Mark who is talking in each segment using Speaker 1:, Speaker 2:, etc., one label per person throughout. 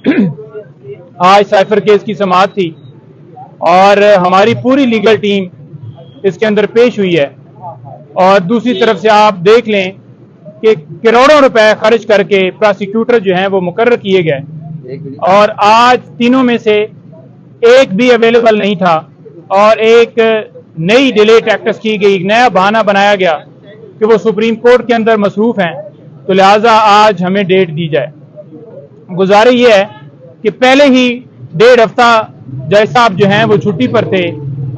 Speaker 1: आज cipher case की समाअत थी और हमारी पूरी लीगल टीम इसके अंदर पेश हुई है। और दूसरी तरफ से आप देख लें कि करोड़ों रुपए खर्च करके प्रोसिक्यूटर जो हैं वो मुकर्रर किए गए और आज तीनों में से एक भी अवेलेबल नहीं था और एक नई डिले टैक्टिक्स की गई, एक नया बहाना बनाया गया कि वो सुप्रीम कोर्ट के अंदर मसरूफ हैं, तो लिहाजा आज हमें डेट दी जाए। गुजारिश ये है कि पहले ही 1.5 हफ्ता जज साहब जो हैं वो छुट्टी पर थे।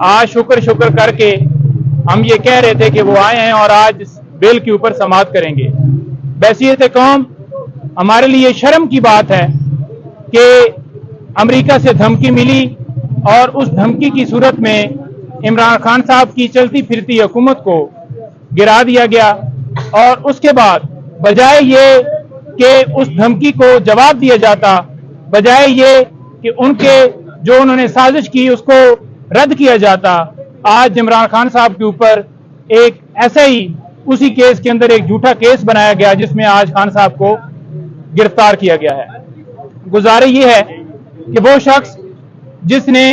Speaker 1: आज शुक्र करके हम ये कह रहे थे कि वो आए हैं और आज बेल के ऊपर समाअत करेंगे। बैसियत कौम हमारे लिए शर्म की बात है कि अमेरिका से धमकी मिली और उस धमकी की सूरत में इमरान खान साहब की चलती फिरती हुकूमत को गिरा दिया गया और उसके बाद बजाय ये कि उस धमकी को जवाब दिया जाता, बजाय ये कि उनके जो उन्होंने साजिश की उसको रद्द किया जाता, आज इमरान खान साहब के ऊपर एक ऐसा ही उसी केस के अंदर एक झूठा केस बनाया गया जिसमें आज खान साहब को गिरफ्तार किया गया है। गुजारिश ये है कि वो शख्स जिसने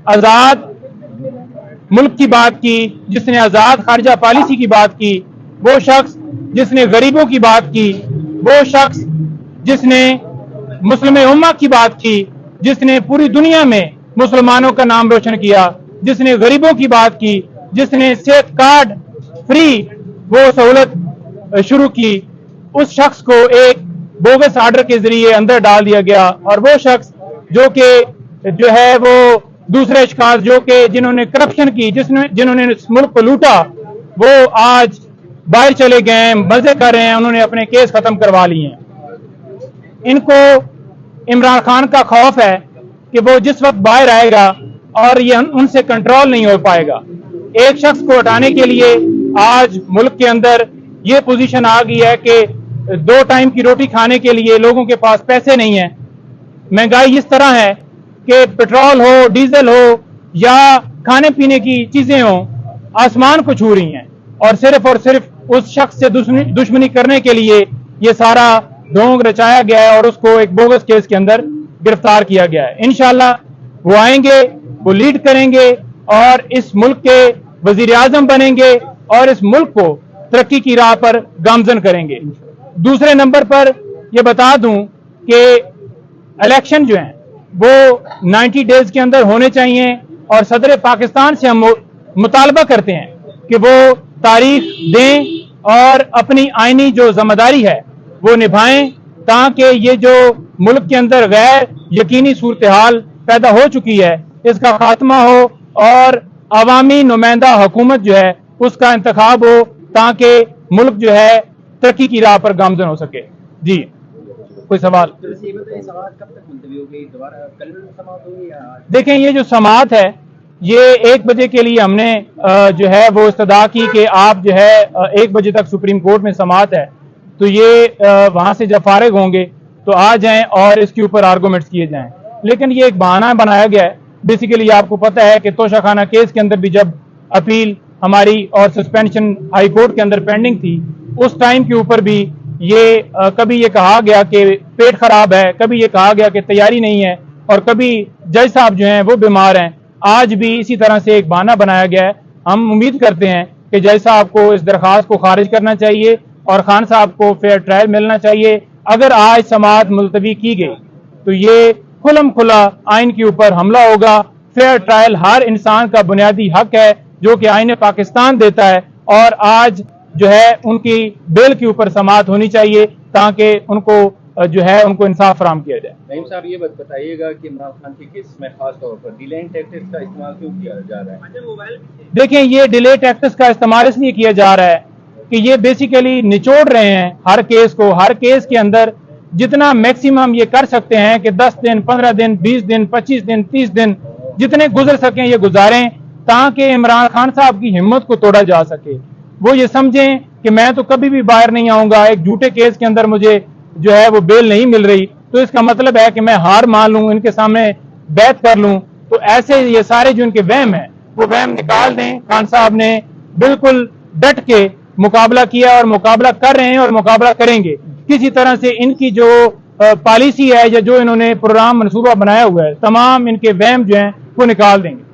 Speaker 1: आजाद मुल्क की बात की, जिसने आजाद खारजा पॉलिसी की बात की, वो शख्स जिसने गरीबों की बात की, वो शख्स जिसने मुस्लिम उम्मा की बात की, जिसने पूरी दुनिया में मुसलमानों का नाम रोशन किया, जिसने गरीबों की बात की, जिसने सेहत कार्ड फ्री वो सहूलत शुरू की, उस शख्स को एक बोगस आर्डर के जरिए अंदर डाल दिया गया। और वो शख्स जो है वो दूसरे अशखास जो कि जिन्होंने करप्शन की, जिन्होंने इस मुल्क को लूटा, वो आज बाहर चले गए, मजे कर रहे हैं, उन्होंने अपने केस खत्म करवा लिए हैं। इनको इमरान खान का खौफ है कि वो जिस वक्त बाहर आएगा और ये उनसे कंट्रोल नहीं हो पाएगा। एक शख्स को हटाने के लिए आज मुल्क के अंदर ये पोजीशन आ गई है कि 2 टाइम की रोटी खाने के लिए लोगों के पास पैसे नहीं है। महंगाई इस तरह है कि पेट्रोल हो, डीजल हो या खाने पीने की चीजें हो, आसमान को छू रही हैं और सिर्फ उस शख्स से दुश्मनी करने के लिए ये सारा ढोंग रचाया गया है और उसको एक बोगस केस के अंदर गिरफ्तार किया गया है। इंशाल्लाह वो आएंगे, वो लीड करेंगे और इस मुल्क के वजीर आजम बनेंगे और इस मुल्क को तरक्की की राह पर गामजन करेंगे। दूसरे नंबर पर यह बता दूं कि इलेक्शन जो हैं वो 90 डेज के अंदर होने चाहिए और सदर पाकिस्तान से हम मुतालबा करते हैं कि वो तारीख दें और अपनी आईनी जो जिम्मेदारी है वो निभाएं ताकि ये जो मुल्क के अंदर गैर यकीनी सूरत हाल पैदा हो चुकी है इसका खात्मा हो और अवामी नुमाइंदा हुकूमत जो है उसका इंतखाब हो ताकि मुल्क जो है तरक्की की राह पर गामजन हो सके। जी कोई सवाल? देखें, ये जो समाअत है ये 1 बजे के लिए हमने जो है वो इस्तदा की कि आप जो है 1 बजे तक सुप्रीम कोर्ट में समाअत है, तो ये वहां से जब फारिग होंगे तो आ जाएं और इसके ऊपर आर्गूमेंट्स किए जाएं। लेकिन ये एक बहाना बनाया गया है। बेसिकली आपको पता है कि तोशाखाना केस के अंदर भी जब अपील हमारी और सस्पेंशन हाई कोर्ट के अंदर पेंडिंग थी, उस टाइम के ऊपर भी ये कभी ये कहा गया कि पेट खराब है, कभी ये कहा गया कि तैयारी नहीं है और कभी जज साहब जो हैं वो बीमार हैं। आज भी इसी तरह से एक बहाना बनाया गया है। हम उम्मीद करते हैं कि जज साहब को इस दरख्वास्त को खारिज करना चाहिए और खान साहब को फेयर ट्रायल मिलना चाहिए। अगर आज समाअत मुलतवी की गई तो ये खुलम खुला आइन के ऊपर हमला होगा। फेयर ट्रायल हर इंसान का बुनियादी हक है जो कि आइन पाकिस्तान देता है और आज जो है उनकी बेल के ऊपर समाअत होनी चाहिए ताकि उनको जो है उनको इंसाफ फराहम किया जाए।
Speaker 2: नईम साहब, ये बताइएगा कि इमरान खान के केस में खास तौर पर डिले टैक्टिक्स का इस्तेमाल क्यों किया जा रहा है?
Speaker 1: देखें, ये डिले टैक्टिक्स का इस्तेमाल इसलिए किया जा रहा है कि ये बेसिकली निचोड़ रहे हैं हर केस को। हर केस के अंदर जितना मैक्सिमम ये कर सकते हैं कि 10 दिन, 15 दिन, 20 दिन, 25 दिन, 30 दिन जितने गुजर सकें ये गुजारें ताकि इमरान खान साहब की हिम्मत को तोड़ा जा सके। वो ये समझें कि मैं तो कभी भी बाहर नहीं आऊंगा, एक झूठे केस के अंदर मुझे जो है वो बेल नहीं मिल रही तो इसका मतलब है कि मैं हार मान लूं, इनके सामने बैत कर लूं। तो ऐसे ये सारे जो इनके वहम है वो वहम निकाल दें। खान साहब ने बिल्कुल डट के मुकाबला किया और मुकाबला कर रहे हैं और मुकाबला करेंगे। किसी तरह से इनकी जो پالیسی ہے یا جو انہوں نے پروگرام منصوبہ بنایا ہوا ہے، تمام ان کے وہم جو ہیں وہ نکال دیں گے۔